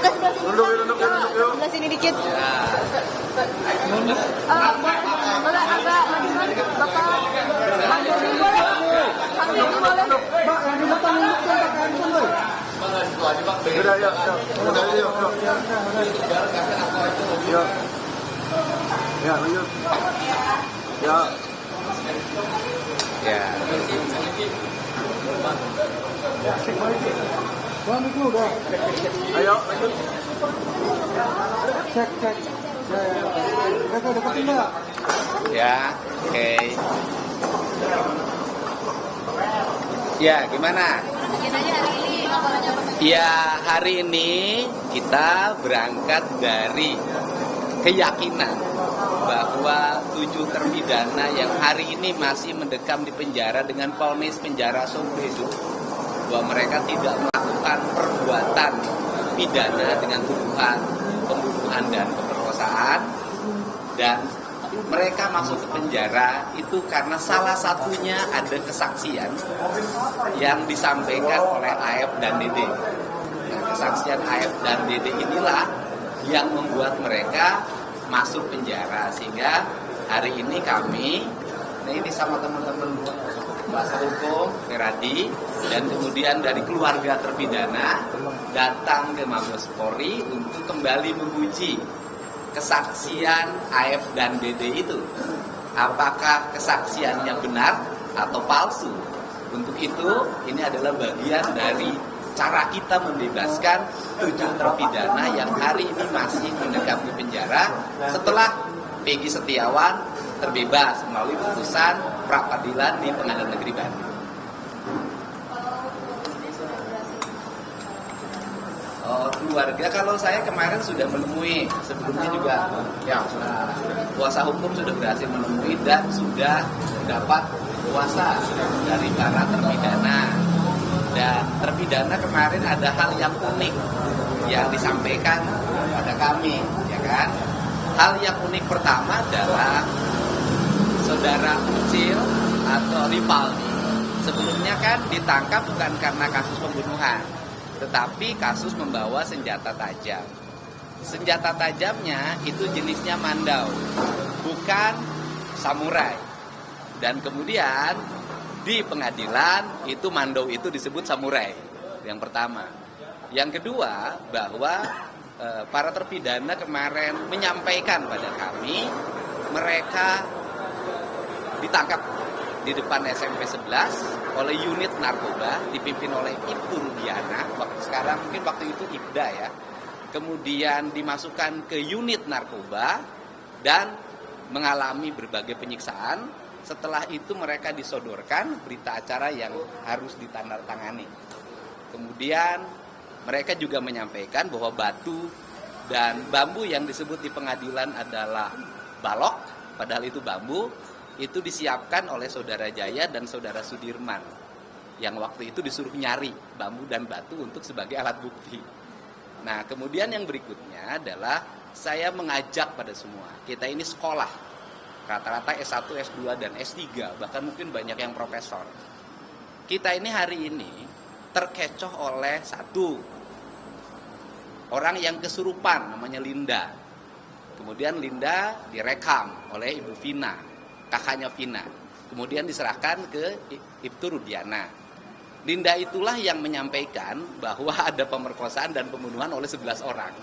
Ada sebelah sini. Duduk yuk. Sebelah sini dikit. Boleh agak majuan, Bapak. Bang Jody boleh. Bang Jody boleh. Mbak, yang di depan untuk pakai handphone, Boy. Udah, yuk. Yuk. Ya, lanjut. Ya. Bang, mikro udah. Ayo, lanjut. Cek. Deketin, Mbak. Ya, oke. Ya, gimana? Ya, hari ini kita berangkat dari keyakinan bahwa 7 terpidana yang hari ini masih mendekam di penjara dengan vonis penjara seumur hidup, bahwa mereka tidak melakukan perbuatan pidana dengan tuduhan pembunuhan dan pemerkosaan, dan mereka masuk ke penjara itu karena salah satunya ada kesaksian yang disampaikan oleh AF dan Dede. Nah, kesaksian AF dan Dede inilah yang membuat mereka masuk penjara, sehingga hari ini kami, ini sama teman-teman kuasa hukum Feradi dan kemudian dari keluarga terpidana datang ke Mabes Polri untuk kembali menguji kesaksian AF dan Dede itu. Apakah kesaksiannya benar atau palsu? Untuk itu, ini adalah bagian dari cara kita membebaskan 7 terpidana yang hari ini masih mendekam di penjara setelah Peggy Setiawan terbebas melalui putusan pra-peradilan di Pengadilan Negeri Bandung. Keluarga, kalau saya kemarin sudah menemui, sebelumnya juga ya kuasa hukum sudah berhasil menemui dan sudah dapat kuasa dari para terpidana. Dan terpidana kemarin ada hal yang unik yang disampaikan pada kami, ya kan? Hal yang unik pertama adalah saudara Ucil atau Ripaldi sebelumnya kan ditangkap bukan karena kasus pembunuhan, tetapi kasus membawa senjata tajam. Senjata tajamnya itu jenisnya mandau, bukan samurai. Dan kemudian di pengadilan itu mandau itu disebut samurai. Yang pertama. Yang kedua, bahwa para terpidana kemarin menyampaikan pada kami mereka ditangkap di depan SMP 11 oleh unit narkoba dipimpin oleh Ibtu Rudiana, sekarang mungkin waktu itu Ibda ya. Kemudian dimasukkan ke unit narkoba dan mengalami berbagai penyiksaan. Setelah itu mereka disodorkan berita acara yang harus ditandatangani. Kemudian mereka juga menyampaikan bahwa batu dan bambu yang disebut di pengadilan adalah balok, padahal itu bambu. Itu disiapkan oleh saudara Jaya dan saudara Sudirman yang waktu itu disuruh nyari bambu dan batu untuk sebagai alat bukti. Nah, kemudian yang berikutnya adalah saya mengajak pada semua, kita ini sekolah rata-rata S1, S2 dan S3, bahkan mungkin banyak yang profesor. Kita ini hari ini terkecoh oleh satu orang yang kesurupan namanya Linda. Kemudian Linda direkam oleh Ibu Vina, kakaknya Vina. Kemudian diserahkan ke Ibtu Rudiana. Linda itulah yang menyampaikan bahwa ada pemerkosaan dan pembunuhan oleh 11 orang.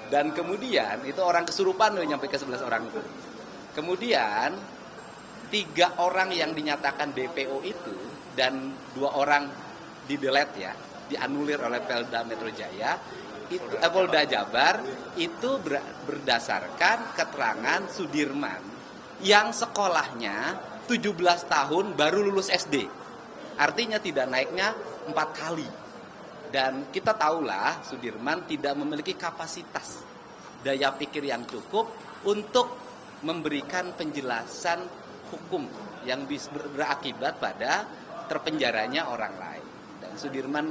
Dan kemudian itu orang kesurupan yang nyampe ke 11 orang itu. Kemudian 3 orang yang dinyatakan DPO itu dan 2 orang di-delete ya, dianulir oleh Polda Metro Jaya, Polda Jabar itu berdasarkan keterangan Sudirman yang sekolahnya 17 tahun baru lulus SD. Artinya tidak naiknya 4 kali. Dan kita tahulah Sudirman tidak memiliki kapasitas daya pikir yang cukup untuk memberikan penjelasan hukum yang berakibat pada terpenjaranya orang lain. Dan Sudirman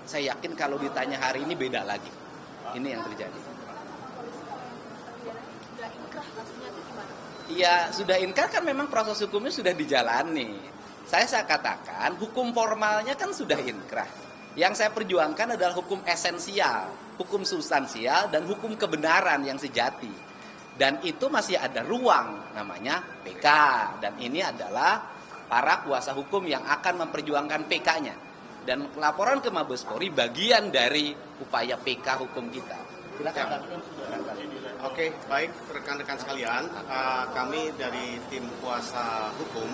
saya yakin kalau ditanya hari ini beda lagi. Ini yang terjadi. Ya sudah inkrah kan memang proses hukumnya sudah dijalani. Saya katakan hukum formalnya kan sudah inkrah. Yang saya perjuangkan adalah hukum esensial, hukum substansial, dan hukum kebenaran yang sejati. Dan itu masih ada ruang, namanya PK. Dan ini adalah para kuasa hukum yang akan memperjuangkan PK-nya. Dan laporan ke Mabes Polri bagian dari upaya PK hukum kita. Silakan. Oke, baik rekan-rekan sekalian, kami dari tim kuasa hukum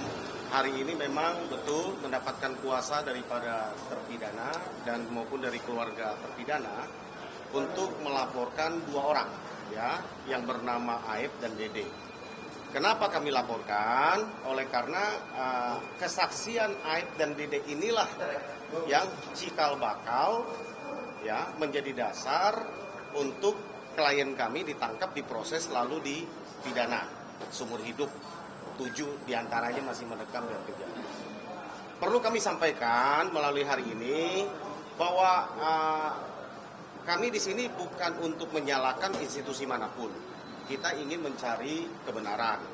hari ini memang betul mendapatkan kuasa daripada terpidana dan maupun dari keluarga terpidana untuk melaporkan 2 orang ya yang bernama Aib dan Dede. Kenapa kami laporkan? Oleh karena kesaksian Aib dan Dede inilah yang cikal bakal ya menjadi dasar untuk klien kami ditangkap, diproses, lalu dipidana seumur hidup. 7 diantaranya masih mendekam dengan penjara. Perlu kami sampaikan melalui hari ini bahwa kami di sini bukan untuk menyalahkan institusi manapun. Kita ingin mencari kebenaran,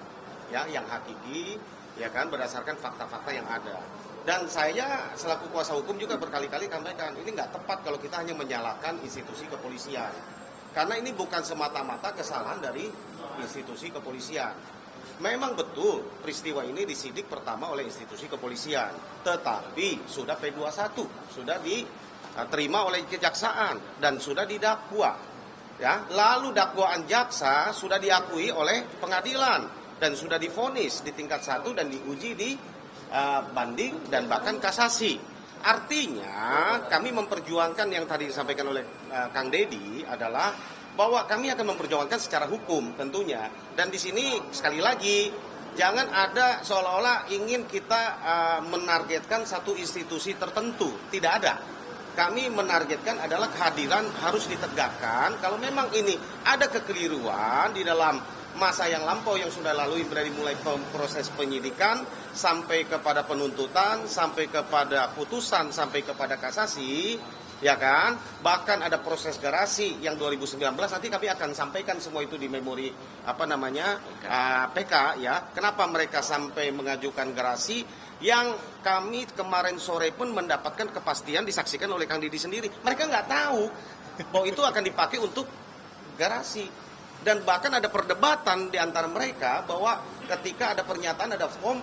ya, yang hakiki, ya kan, berdasarkan fakta-fakta yang ada. Dan saya selaku kuasa hukum juga berkali-kali sampaikan, ini nggak tepat kalau kita hanya menyalahkan institusi kepolisian. Karena ini bukan semata-mata kesalahan dari institusi kepolisian. Memang betul peristiwa ini disidik pertama oleh institusi kepolisian, tetapi sudah P21, sudah diterima oleh kejaksaan dan sudah didakwa. Ya, lalu dakwaan jaksa sudah diakui oleh pengadilan dan sudah divonis di tingkat 1 dan diuji di banding dan bahkan kasasi. Artinya kami memperjuangkan yang tadi disampaikan oleh Kang Dedi adalah bahwa kami akan memperjuangkan secara hukum tentunya. Dan di sini sekali lagi jangan ada seolah-olah ingin kita menargetkan satu institusi tertentu. Tidak ada. Kami menargetkan adalah kehadiran harus ditegakkan. Kalau memang ini ada kekeliruan di dalam masa yang lampau yang sudah lalui dari mulai proses penyidikan sampai kepada penuntutan, sampai kepada putusan, sampai kepada kasasi, ya kan? Bahkan ada proses garasi yang 2019 nanti kami akan sampaikan semua itu di memori PK ya. Kenapa mereka sampai mengajukan garasi yang kami kemarin sore pun mendapatkan kepastian disaksikan oleh Kang Didi sendiri. Mereka nggak tahu bahwa itu akan dipakai untuk garasi. Dan bahkan ada perdebatan di antara mereka bahwa ketika ada pernyataan, ada form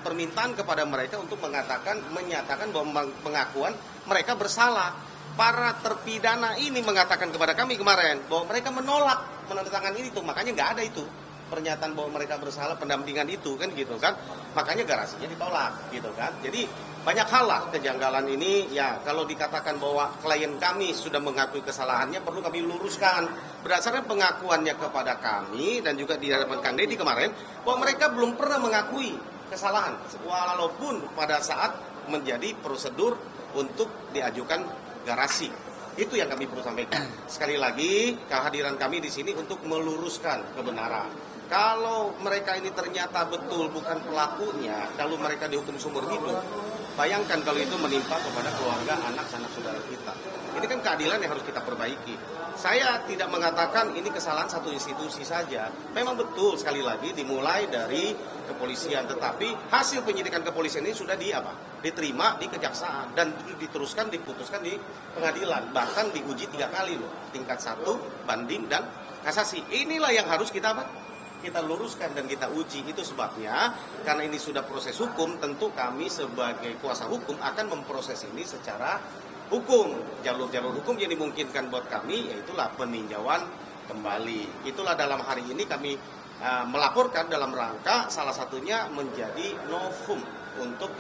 permintaan kepada mereka untuk menyatakan bahwa pengakuan mereka bersalah. Para terpidana ini mengatakan kepada kami kemarin bahwa mereka menolak menandatangani itu, makanya nggak ada itu pernyataan bahwa mereka bersalah, pendampingan itu kan gitu kan, makanya garasinya ditolak gitu kan. Jadi banyak hal lah kejanggalan ini ya. Kalau dikatakan bahwa klien kami sudah mengakui kesalahannya, perlu kami luruskan berdasarkan pengakuannya kepada kami dan juga di hadapan Kang Dedi kemarin bahwa mereka belum pernah mengakui kesalahan walaupun pada saat menjadi prosedur untuk diajukan garasi. Itu yang kami perlu sampaikan. Sekali lagi, kehadiran kami di sini untuk meluruskan kebenaran. Kalau mereka ini ternyata betul bukan pelakunya, lalu mereka dihukum seumur hidup, bayangkan kalau itu menimpa kepada keluarga, anak, sanak saudara kita. Ini kan keadilan yang harus kita perbaiki. Saya tidak mengatakan ini kesalahan satu institusi saja. Memang betul sekali lagi dimulai dari kepolisian, tetapi hasil penyidikan kepolisian ini sudah diterima di kejaksaan dan diteruskan diputuskan di pengadilan, bahkan diuji 3 kali loh, tingkat 1, banding dan kasasi. Inilah yang harus kita luruskan dan kita uji. Itu sebabnya karena ini sudah proses hukum, tentu kami sebagai kuasa hukum akan memproses ini secara hukum. Jalur-jalur hukum yang dimungkinkan buat kami yaitulah peninjauan kembali. Itulah dalam hari ini kami melaporkan dalam rangka salah satunya menjadi novum untuk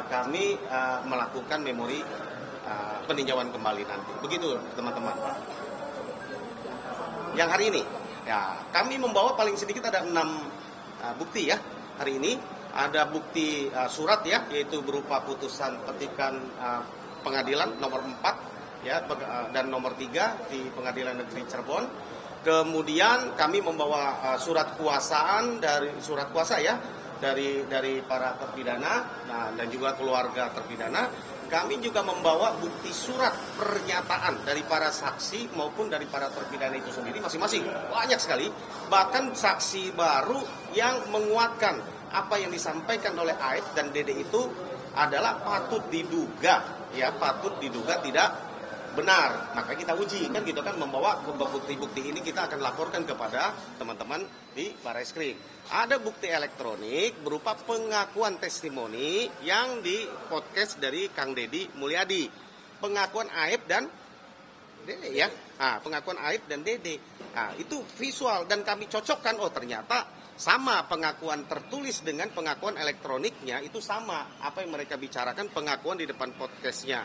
kami melakukan memori peninjauan kembali nanti. Begitu teman-teman. Yang hari ini ya, kami membawa paling sedikit ada 6 bukti ya. Hari ini ada bukti surat ya, yaitu berupa putusan petikan pengadilan nomor 4 ya dan nomor 3 di Pengadilan Negeri Cirebon. Kemudian kami membawa surat kuasaan surat kuasa ya dari para terpidana dan juga keluarga terpidana. Kami juga membawa bukti surat pernyataan dari para saksi maupun dari para terpidana itu sendiri masing-masing. Banyak sekali. Bahkan saksi baru yang menguatkan apa yang disampaikan oleh Aib dan Dede itu adalah patut diduga ya patut diduga tidak benar. Maka kita uji kan gitu kan, membawa bukti-bukti ini kita akan laporkan kepada teman-teman di Barreskrim. Ada bukti elektronik berupa pengakuan testimoni yang di podcast dari Kang Deddy Mulyadi. Pengakuan Aib dan Dede ya. Nah, pengakuan Aib dan Dede. Nah, itu visual dan kami cocokkan, oh ternyata sama pengakuan tertulis dengan pengakuan elektroniknya itu sama. Apa yang mereka bicarakan pengakuan di depan podcastnya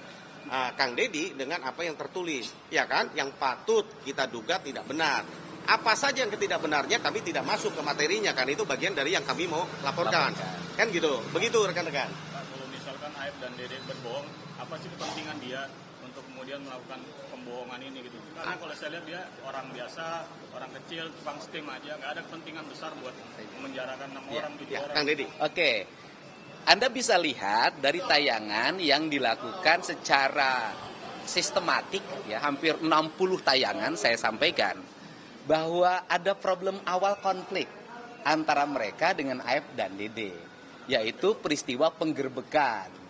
Kang Deddy dengan apa yang tertulis, ya kan? Yang patut kita duga tidak benar. Apa saja yang ketidakbenarnya kami tidak masuk ke materinya, kan itu bagian dari yang kami mau laporkan. Kan gitu, begitu rekan-rekan. Kalau misalkan Aib dan Dede berbohong, apa sih kepentingan dia untuk kemudian melakukan pembohongan ini gitu? Karena kalau saya lihat dia orang biasa, orang kecil, tukang steam aja, nggak ada kepentingan besar buat memenjarakan 6 orang, 7 orang. Kang Deddy. Oke, Anda bisa lihat dari tayangan yang dilakukan secara sistematik, ya hampir 60 tayangan saya sampaikan bahwa ada problem awal konflik antara mereka dengan Aib dan Dede, yaitu peristiwa penggerbekan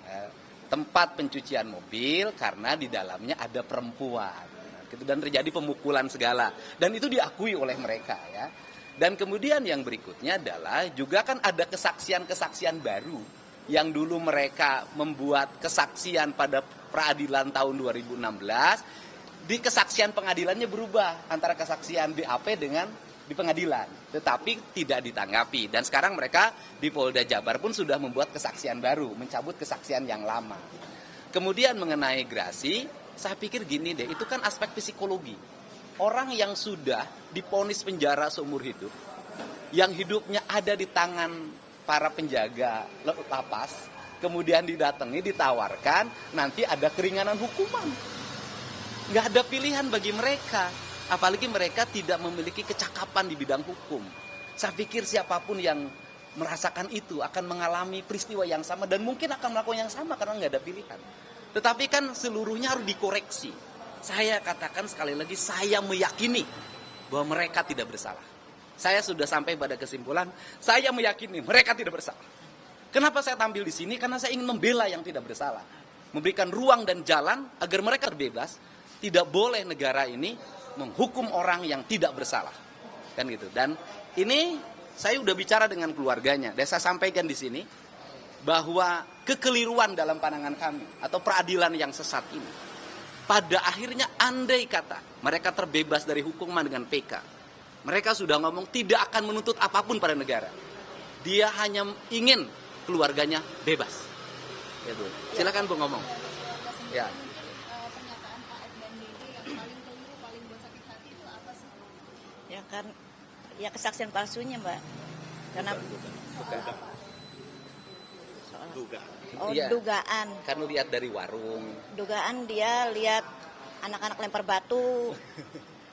tempat pencucian mobil karena di dalamnya ada perempuan, gitu, dan terjadi pemukulan segala, dan itu diakui oleh mereka ya. Dan kemudian yang berikutnya adalah juga kan ada kesaksian-kesaksian baru yang dulu mereka membuat kesaksian pada peradilan tahun 2016. Di kesaksian pengadilannya berubah antara kesaksian BAP dengan di pengadilan, tetapi tidak ditanggapi. Dan sekarang mereka di Polda Jabar pun sudah membuat kesaksian baru, mencabut kesaksian yang lama. Kemudian mengenai Grasi, saya pikir gini deh, itu kan aspek psikologi. Orang yang sudah divonis penjara seumur hidup, yang hidupnya ada di tangan para penjaga lapas, kemudian didatangi, ditawarkan, nanti ada keringanan hukuman. Nggak ada pilihan bagi mereka, apalagi mereka tidak memiliki kecakapan di bidang hukum. Saya pikir siapapun yang merasakan itu akan mengalami peristiwa yang sama dan mungkin akan melakukan yang sama karena nggak ada pilihan. Tetapi kan seluruhnya harus dikoreksi. Saya katakan sekali lagi, saya meyakini bahwa mereka tidak bersalah. Saya sudah sampai pada kesimpulan, saya meyakini mereka tidak bersalah. Kenapa saya tampil di sini? Karena saya ingin membela yang tidak bersalah, memberikan ruang dan jalan agar mereka terbebas. Tidak boleh negara ini menghukum orang yang tidak bersalah, kan gitu. Dan ini saya udah bicara dengan keluarganya, dan saya sampaikan di sini bahwa kekeliruan dalam pandangan kami atau peradilan yang sesat ini, pada akhirnya andai kata mereka terbebas dari hukuman dengan PK, mereka sudah ngomong tidak akan menuntut apapun pada negara. Dia hanya ingin keluarganya bebas. Gitu. Silakan Bu ngomong. Ya. Ya kan, ya kesaksian palsunya Mbak. Karena Iya. dugaan. Kan lihat dari warung. Dugaan dia lihat anak-anak lempar batu.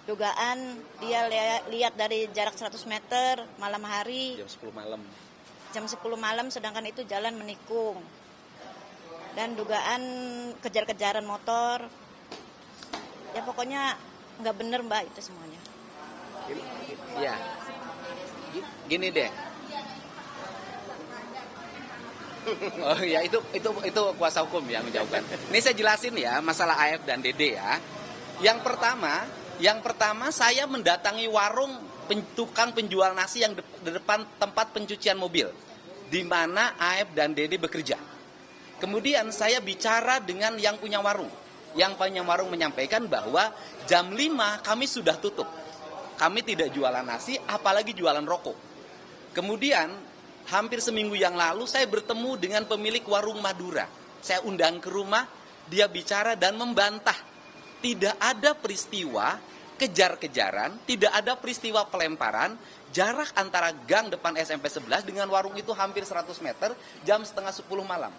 Dugaan dia lihat dari jarak 100 meter malam hari. Jam 10 malam. Jam 10 malam sedangkan itu jalan menikung. Dan dugaan kejar-kejaran motor. Ya pokoknya nggak bener Mbak itu semuanya. Ya, gini deh. Oh ya, itu kuasa hukum yang menjawabkan. Ini saya jelasin ya masalah AF dan DD ya. Yang pertama saya mendatangi warung tukang penjual nasi yang di depan tempat pencucian mobil, di mana AF dan DD bekerja. Kemudian saya bicara dengan yang punya warung. Yang punya warung menyampaikan bahwa jam 5 kami sudah tutup. Kami tidak jualan nasi, apalagi jualan rokok. Kemudian, hampir seminggu yang lalu saya bertemu dengan pemilik warung Madura. Saya undang ke rumah, dia bicara dan membantah. Tidak ada peristiwa kejar-kejaran, tidak ada peristiwa pelemparan. Jarak antara gang depan SMP 11 dengan warung itu hampir 100 meter, jam setengah 10 malam.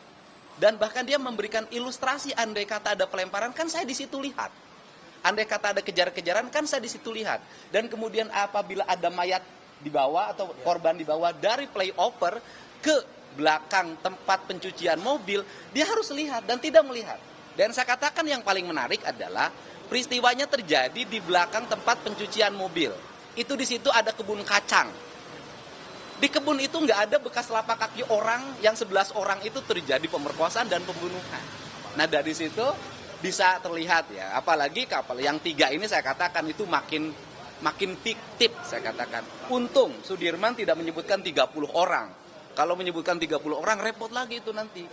Dan bahkan dia memberikan ilustrasi, andai kata ada pelemparan, kan saya di situ lihat. Andai kata ada kejar-kejaran, kan saya di situ lihat. Dan kemudian apabila ada mayat di bawah atau korban di bawah dari flyover ke belakang tempat pencucian mobil, dia harus lihat dan tidak melihat. Dan saya katakan yang paling menarik adalah peristiwanya terjadi di belakang tempat pencucian mobil. Itu di situ ada kebun kacang. Di kebun itu nggak ada bekas lapak kaki orang, yang 11 orang itu terjadi pemerkosaan dan pembunuhan. Nah dari situ bisa terlihat ya, apalagi kapal yang 3 ini saya katakan itu makin fiktif saya katakan. Untung Sudirman tidak menyebutkan 30 orang. Kalau menyebutkan 30 orang repot lagi itu nanti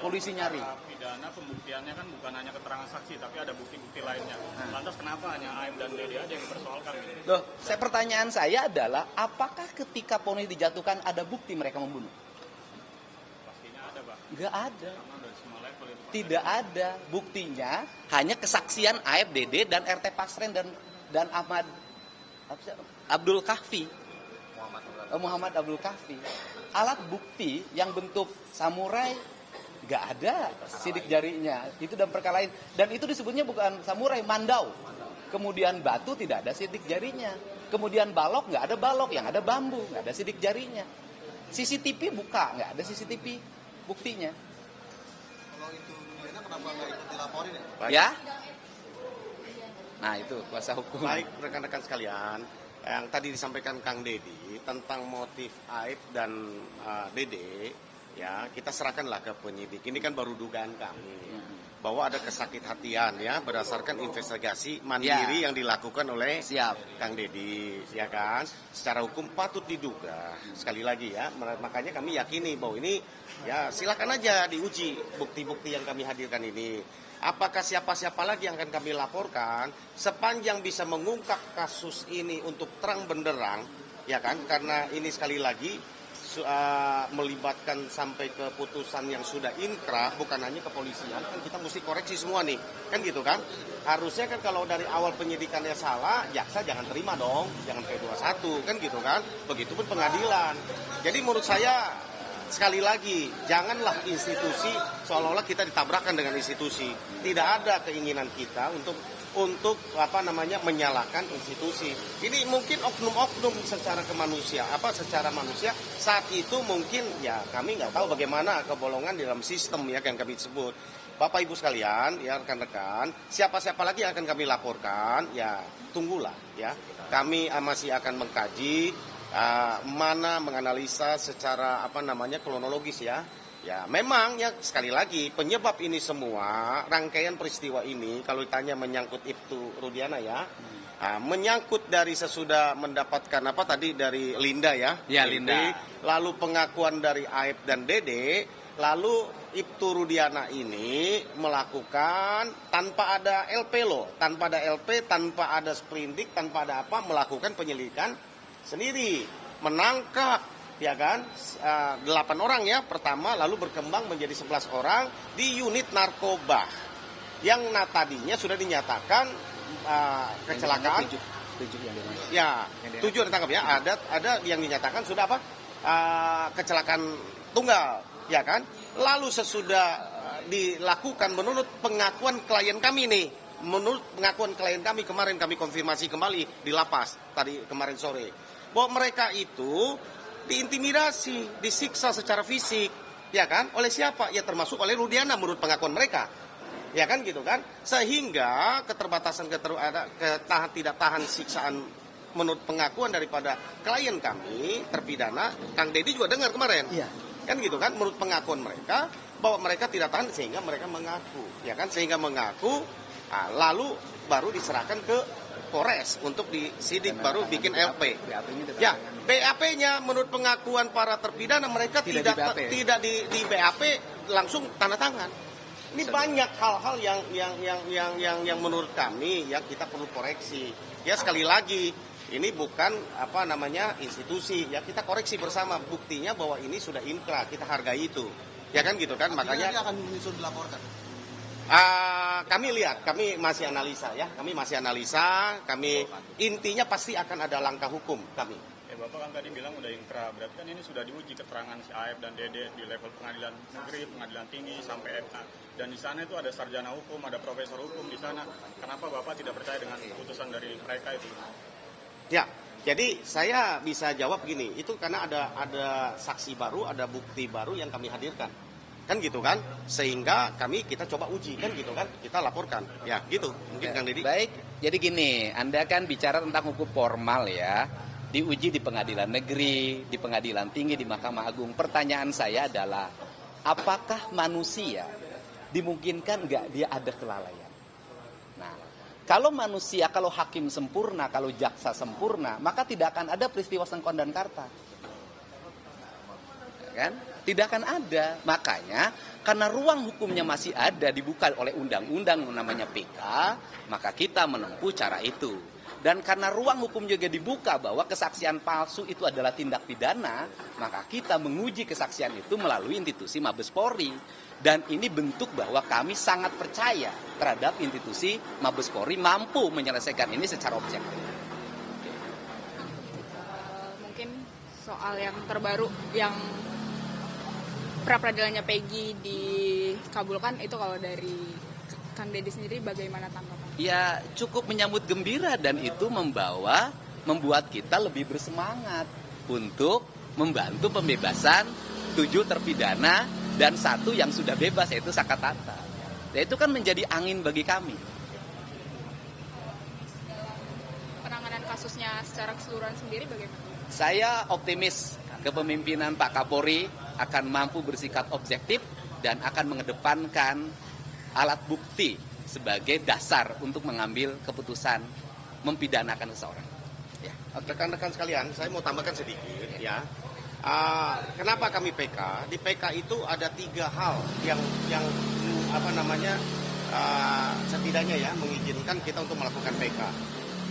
polisi nyari. Pidana pembuktiannya kan bukan hanya keterangan saksi, tapi ada bukti-bukti lainnya. Lantas kenapa hanya AM dan DD aja yang dipersoalkan? Gitu? Loh, pertanyaan saya adalah apakah ketika vonis dijatuhkan ada bukti mereka membunuh? Pastinya ada, Pak. Nggak ada. Karena dari semua level itu. Tidak ada buktinya, hanya kesaksian AFDD dan RT Pasren dan Ahmad Abdul Kahfi. Muhammad Abdul Kahfi. Alat bukti yang bentuk samurai nggak ada sidik jarinya. Itu dan perkara lain. Dan itu disebutnya bukan samurai, mandau. Kemudian batu tidak ada sidik jarinya. Kemudian balok nggak ada balok, yang ada bambu, nggak ada sidik jarinya. CCTV buka, nggak ada CCTV buktinya. Kalau itu Rudiana kenapa nggak ikut dilaporin ya? Baik. Ya. Nah itu kuasa hukum. Baik rekan-rekan sekalian, yang tadi disampaikan Kang Dedi tentang motif Aib dan Dede, ya kita serahkanlah ke penyidik. Ini kan baru dugaan kami bahwa ada kesakit-hatian ya berdasarkan investigasi mandiri yang dilakukan oleh Kang Dedi, ya kan? Secara hukum patut diduga. Sekali lagi ya, makanya kami yakini bahwa ini ya silakan aja diuji bukti-bukti yang kami hadirkan ini. Apakah siapa-siapa lagi yang akan kami laporkan sepanjang bisa mengungkap kasus ini untuk terang benderang, ya kan? Karena ini sekali lagi melibatkan sampai ke putusan yang sudah inkrah, bukan hanya kepolisian, kan kita mesti koreksi semua nih, kan gitu kan? Harusnya kan kalau dari awal penyidikannya salah, jaksa jangan terima dong, jangan P21, kan gitu kan? Begitupun pengadilan. Jadi menurut saya sekali lagi, janganlah institusi seolah-olah kita ditabrakkan dengan institusi. Tidak ada keinginan kita untuk menyalahkan institusi. Ini mungkin oknum-oknum secara secara manusia saat itu mungkin ya kami nggak tahu bagaimana kebolongan dalam sistem ya yang kami sebut. Bapak Ibu sekalian, ya rekan-rekan, siapa-siapa lagi yang akan kami laporkan, ya tunggulah ya. Kami masih akan mengkaji menganalisa secara kronologis ya. Ya, memang ya sekali lagi penyebab ini semua rangkaian peristiwa ini kalau ditanya menyangkut Ibtu Rudiana ya, menyangkut dari sesudah mendapatkan dari Linda ya, Linda. Lalu pengakuan dari Aib dan Dede, lalu Ibtu Rudiana ini melakukan tanpa ada LP tanpa ada LP, tanpa ada sprindik, tanpa ada melakukan penyelidikan sendiri, menangkap ya kan 8 orang ya pertama, lalu berkembang menjadi 11 orang di unit narkoba yang tadinya sudah dinyatakan kecelakaan 7 yang ditangkap ya, ada yang dinyatakan sudah kecelakaan tunggal ya kan, lalu sesudah dilakukan menurut pengakuan klien kami nih, kemarin kami konfirmasi kembali di lapas tadi kemarin sore bahwa mereka itu diintimidasi, disiksa secara fisik, ya kan? Oleh siapa? Ya termasuk oleh Rudiana menurut pengakuan mereka. Ya kan gitu kan? Sehingga keterbatasan tidak tahan siksaan menurut pengakuan daripada klien kami, terpidana, Kang Dedi juga dengar kemarin. Iya. Kan gitu kan? Menurut pengakuan mereka bahwa mereka tidak tahan sehingga mereka mengaku, ya kan? Sehingga mengaku lalu baru diserahkan ke Polres untuk disidik, baru bikin LP. Ya, BAP-nya menurut pengakuan para terpidana mereka tidak di BAP langsung tanda tangan. Ini banyak hal-hal yang menurut kami yang kita perlu koreksi. Ya sekali lagi, ini bukan institusi. Ya kita koreksi bersama, buktinya bahwa ini sudah inkrah, kita hargai itu. Ya kan gitu kan, makanya akan menyusun dilaporkan. Kami lihat, kami masih analisa ya, intinya pasti akan ada langkah hukum kami. Bapak kan tadi bilang udah inkrah, berarti kan ini sudah diuji keterangan si Aib dan Dede di level pengadilan negeri, pengadilan tinggi sampai MA, dan di sana itu ada sarjana hukum, ada profesor hukum di sana. Kenapa Bapak tidak percaya dengan keputusan dari mereka itu? Ya, jadi saya bisa jawab gini, itu karena ada saksi baru, ada bukti baru yang kami hadirkan. Kan gitu kan, sehingga kita coba uji, kan gitu kan, kita laporkan, ya gitu, mungkin Kang Dedi. Baik, jadi gini, Anda kan bicara tentang hukum formal ya, diuji di pengadilan negeri, di pengadilan tinggi, di Mahkamah Agung. Pertanyaan saya adalah, apakah manusia dimungkinkan nggak dia ada kelalaian. Nah, kalau manusia, kalau hakim sempurna, kalau jaksa sempurna, maka tidak akan ada peristiwa Sengkon dan Karta. Kan? Tidak akan ada. Makanya karena ruang hukumnya masih ada dibuka oleh undang-undang namanya PK, maka kita menempuh cara itu. Dan karena ruang hukum juga dibuka bahwa kesaksian palsu itu adalah tindak pidana, maka kita menguji kesaksian itu melalui institusi Mabes Polri. Dan ini bentuk bahwa kami sangat percaya terhadap institusi Mabes Polri mampu menyelesaikan ini secara objektif. Mungkin soal yang terbaru yang pra-peradilannya Peggy dikabulkan itu, kalau dari Kang Deddy sendiri bagaimana tanggapan? Ya cukup menyambut gembira, dan itu membuat kita lebih bersemangat untuk membantu pembebasan 7 terpidana dan 1 yang sudah bebas, yaitu Sakatata. Ya, itu kan menjadi angin bagi kami. Penanganan kasusnya secara keseluruhan sendiri bagaimana? Saya optimis kepemimpinan Pak Kapolri akan mampu bersikap objektif dan akan mengedepankan alat bukti sebagai dasar untuk mengambil keputusan mempidanakan seseorang. Ya, rekan-rekan sekalian, saya mau tambahkan sedikit ya. Kenapa kami PK? Di PK itu ada 3 hal yang setidaknya ya mengizinkan kita untuk melakukan PK.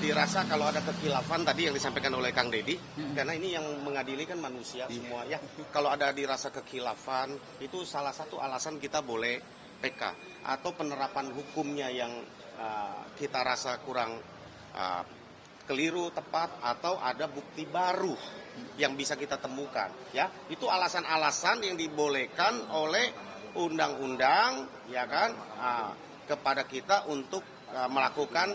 Dirasa kalau ada kekhilafan tadi yang disampaikan oleh Kang Deddy, karena ini yang mengadili kan manusia semua ya. Kalau ada dirasa kekhilafan, itu salah satu alasan kita boleh PK, atau penerapan hukumnya yang kita rasa kurang keliru, tepat, atau ada bukti baru yang bisa kita temukan ya. Itu alasan-alasan yang dibolehkan oleh undang-undang ya kan kepada kita untuk melakukan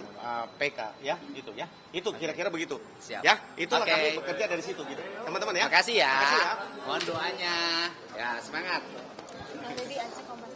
PK ya, gitu ya. Itu kira-kira begitu. Siap. Ya, itulah Oke. kami bekerja dari situ gitu. Teman-teman ya. Makasih ya. Makasih ya. Mohon doanya. Ya, semangat. Kang Deddy, ada komentar.